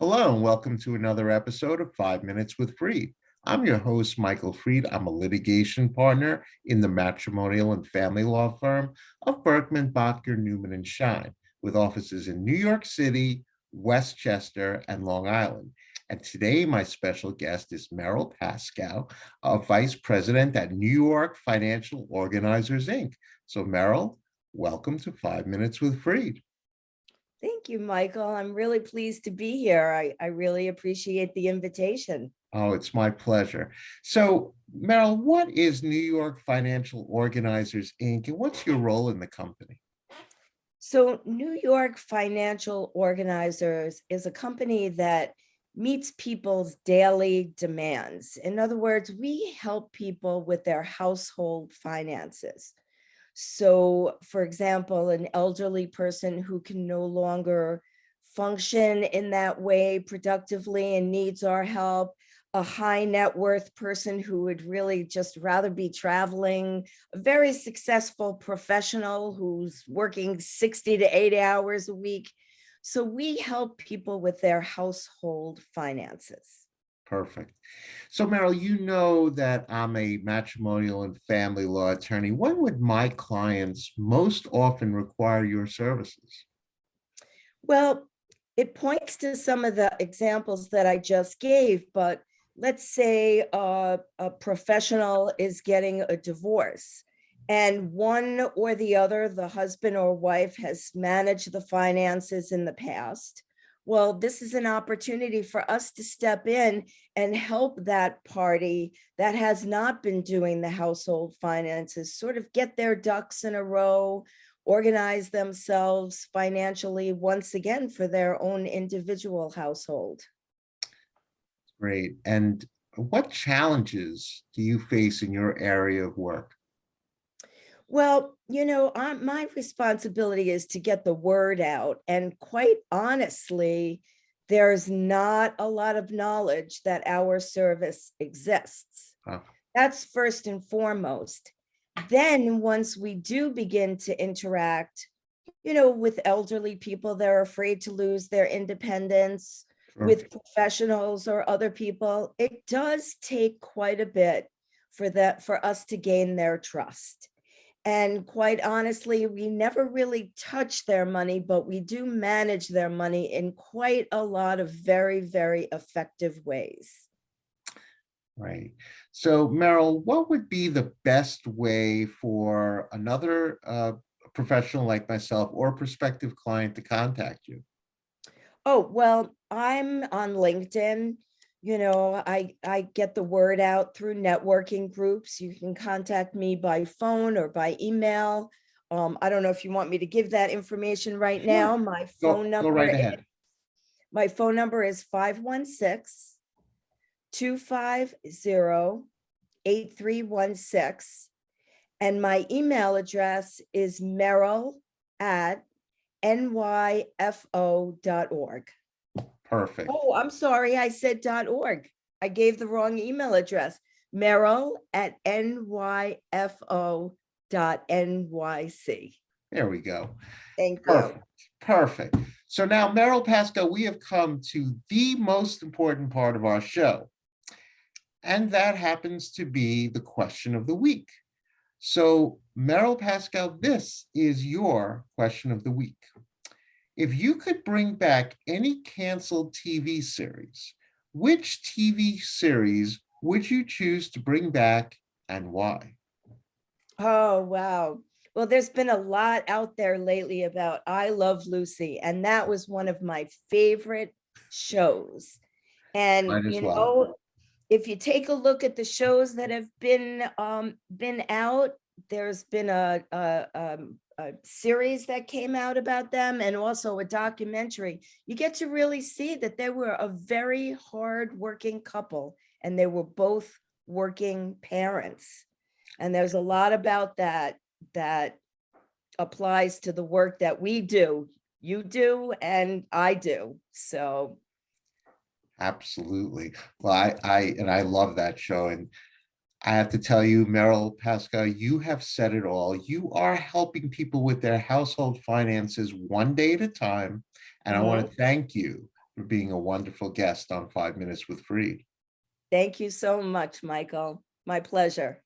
Hello, and welcome to another episode of 5 Minutes with Freed. I'm your host, Michael Freed. I'm a litigation partner in the matrimonial and family law firm of Berkman Bottger Newman Schein, with offices in New York City, Westchester, and Long Island. And today, my special guest is Meryl Pasco, a vice president at New York Financial Organizers, Inc. So, Meryl, welcome to 5 Minutes with Freed. Thank you, Michael. I'm really pleased to be here. I really appreciate the invitation. Oh, it's my pleasure. So, Meryl, what is New York Financial Organizers, Inc., and what's your role in the company? So, New York Financial Organizers is a company that meets people's daily demands. In other words, we help people with their household finances. So, for example, an elderly person who can no longer function in that way productively and needs our help, a high net worth person who would really just rather be traveling, a very successful professional who's working 60 to 80 hours a week. So we help people with their household finances. Perfect. So, Meryl, you know that I'm a matrimonial and family law attorney. When would my clients most often require your services? Well, it points to some of the examples that I just gave, but let's say a professional is getting a divorce and one or the other, the husband or wife, has managed the finances in the past. Well, this is an opportunity for us to step in and help that party that has not been doing the household finances sort of get their ducks in a row, organize themselves financially once again for their own individual household. Great. And what challenges do you face in your area of work? Well, my responsibility is to get the word out. And quite honestly, there's not a lot of knowledge that our service exists. Uh, That's first and foremost. Then, once we do begin to interact, with elderly people, they're afraid to lose their independence, sure. with professionals or other people, it does take quite a bit for us to gain their trust. And quite honestly, we never really touch their money, but we do manage their money in quite a lot of very, very effective ways. Right. So, Meryl, what would be the best way for another professional like myself or prospective client to contact you? Oh, well, I'm on LinkedIn. I get the word out through networking groups. You can contact me by phone or by email. I don't know if you want me to give that information right Sure. now. Go right ahead. My phone number is 516-250-8316. And my email address is meryl@nyfo.org. Perfect. Oh, I'm sorry, I said .org. I gave the wrong email address. Meryl@nyfo.nyc. There we go. Thank you. Perfect. Perfect. So now, Meryl Pasco, we have come to the most important part of our show, and that happens to be the question of the week. So, Meryl Pascal, this is your question of the week. If you could bring back any canceled TV series, which TV series would you choose to bring back and why? Oh, wow. Well, there's been a lot out there lately about I Love Lucy, and that was one of my favorite shows. And, Might as well. if you take a look at the shows that have been out, there's been a series that came out about them and also a documentary. You get to really see that they were a very hard working couple and they were both working parents. And there's a lot about that applies to the work that we do, you do, and I do. So Absolutely. Well, I love that show. And I have to tell you, Meryl Pascal, you have said it all. You are helping people with their household finances one day at a time. And I want mhm. to thank you for being a wonderful guest on 5 Minutes with Freed. Thank you so much, Michael. My pleasure.